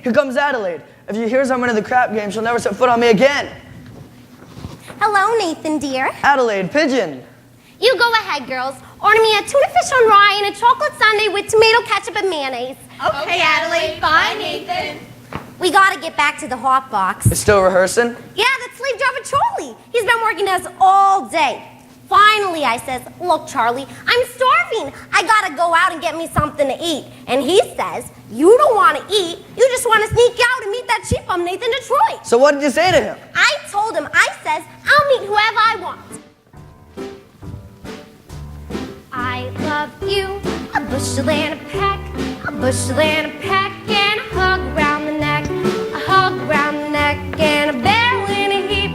Here comes Adelaide. If she hears I'm winning the crap game, she'll never set foot on me again. Hello, Nathan, dear. Adelaide, pigeon. You go ahead, girls. Order me a tuna fish on rye and a chocolate sundae with tomato ketchup and mayonnaise. Okay, Adelaide. Bye, Nathan. We gotta get back to the hot box. It's still rehearsing? Yeah, that slave driver Charlie. He's been working us all day. Finally, I says, look, Charlie, I'm starving. I gotta go out and get me something to eat. And he says, you don't want to eat. You just want to sneak out and meet that cheap bum Nathan Detroit. So what did you say to him? I told him, I says, I'll meet whoever I want. I love you, a bushel and a peck, a bushel and a peck, and a hug around the neck, a hug around the neck, and a barrel in a heap,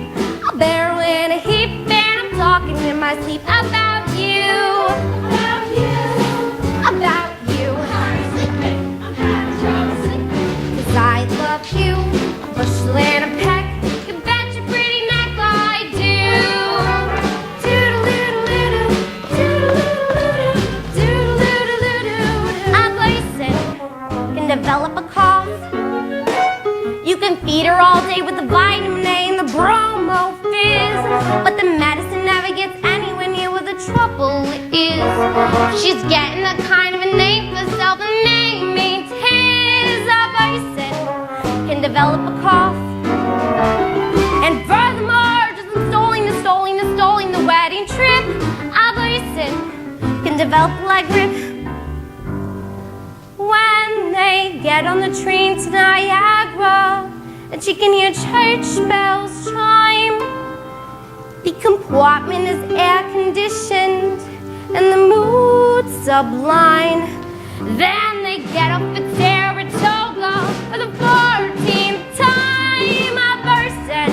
a barrel in a heap, and I'm talking in my sleep about you, about you, about you. I'm sleeping, I'm having trouble sleeping. 'Cause I love you, a bushel and a peck, you bet your pretty neck I do. Develop a cough. You can feed her all day with the vitamin A and the bromo fizz, but the medicine never gets anywhere near where the trouble is. She's getting a kind of a name for herself, and name means his. A person can develop a cough, and furthermore, just installing the wedding trip. A person can develop a leg grip. When they get on the train to Niagara and she can hear church bells chime, the compartment is air conditioned and the mood sublime. Then they get up at Saratoga for the 14th time. A person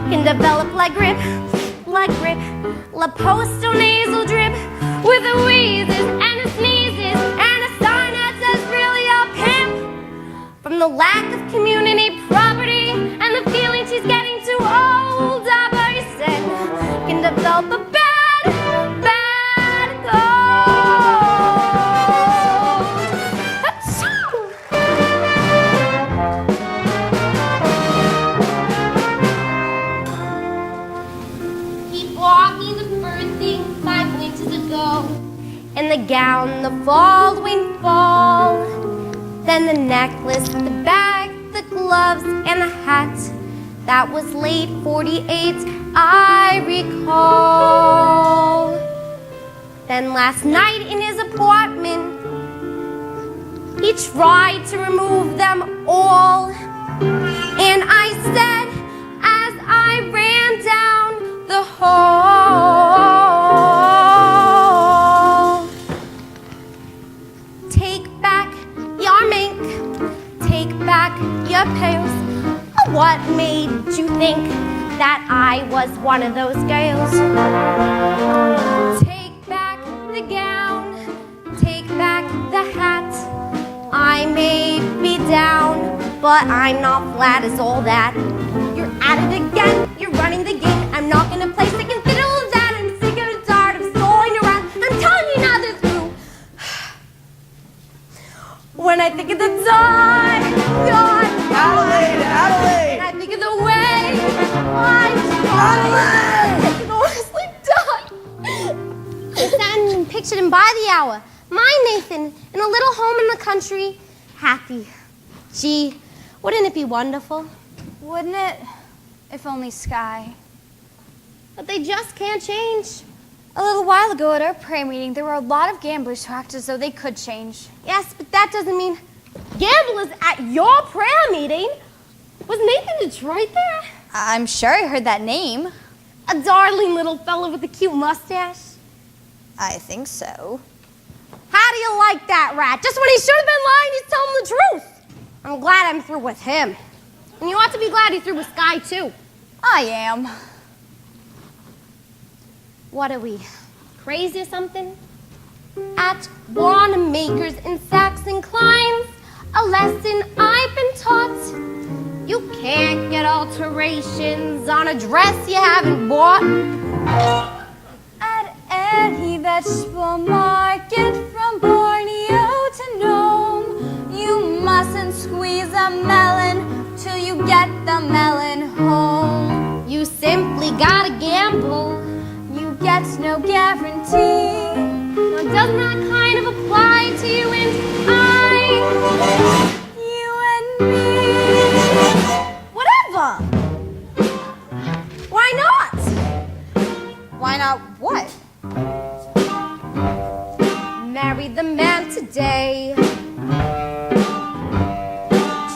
can develop leg grip, lapostonasal drip with the wheezes and the sneezes and a sign that says really a pimp. From the lack of community property and the feeling she's getting too old, a person can develop a bad Keep walking the first thing 5 winters ago. And the gown the following fall. Then the necklace, the bag, the gloves, and the hat. That was late 48, I recall. Then last night in his apartment, he tried to remove them all. And I said, as I ran down the hall, take back your mink, take back your pearls. What made you think that I was one of those girls? Take back the gown, take back the hat. I may be down, but I'm not flat as all that. You're at it again, you're running the game. I'm not gonna play second fiddle with that. I'm sick and tired of stalling around. I'm telling you now this through. When I think of the time, God, Adelaide, Adelaide! and I think of the way I Adelaide! honestly died. I sat and pictured him by the hour. My Nathan, in a little home in the country, happy. Gee, wouldn't it be wonderful? Wouldn't it? If only Sky. But they just can't change. A little while ago at our prayer meeting, there were a lot of gamblers who acted as though they could change. Yes, but that doesn't mean gamblers at your prayer meeting. Was Nathan Detroit there? I'm sure I heard that name. A darling little fellow with a cute mustache. I think so. How do you like that rat? Just when he should have been lying, he's telling the truth. I'm glad I'm through with him. And you ought to be glad he's through with Sky, too. I am. What are we, crazy or something? At Wanamaker's in Saxon Klein's, a lesson I've been taught. You can't get alterations on a dress you haven't bought. At any vegetable market from Borneo to Nome, you mustn't squeeze a melon till you get the melon home. You simply gotta gamble. You get no guarantee. Now, doesn't that kind of apply to you and I? You and me. Whatever. Why not? Why not what? Marry the man today.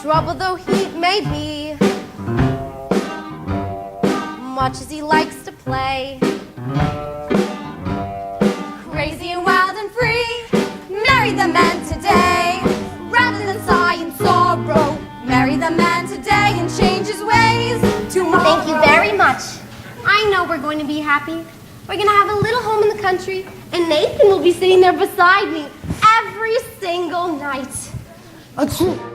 Trouble though he may be, much as he likes to play. Crazy and wild and free. Marry the man today. Rather than sigh in sorrow. Marry the man today and change his ways tomorrow. Thank you very much. I know we're going to be happy. We're going to have a little home in the country, and Nathan will be sitting there beside me every single night. Achoo.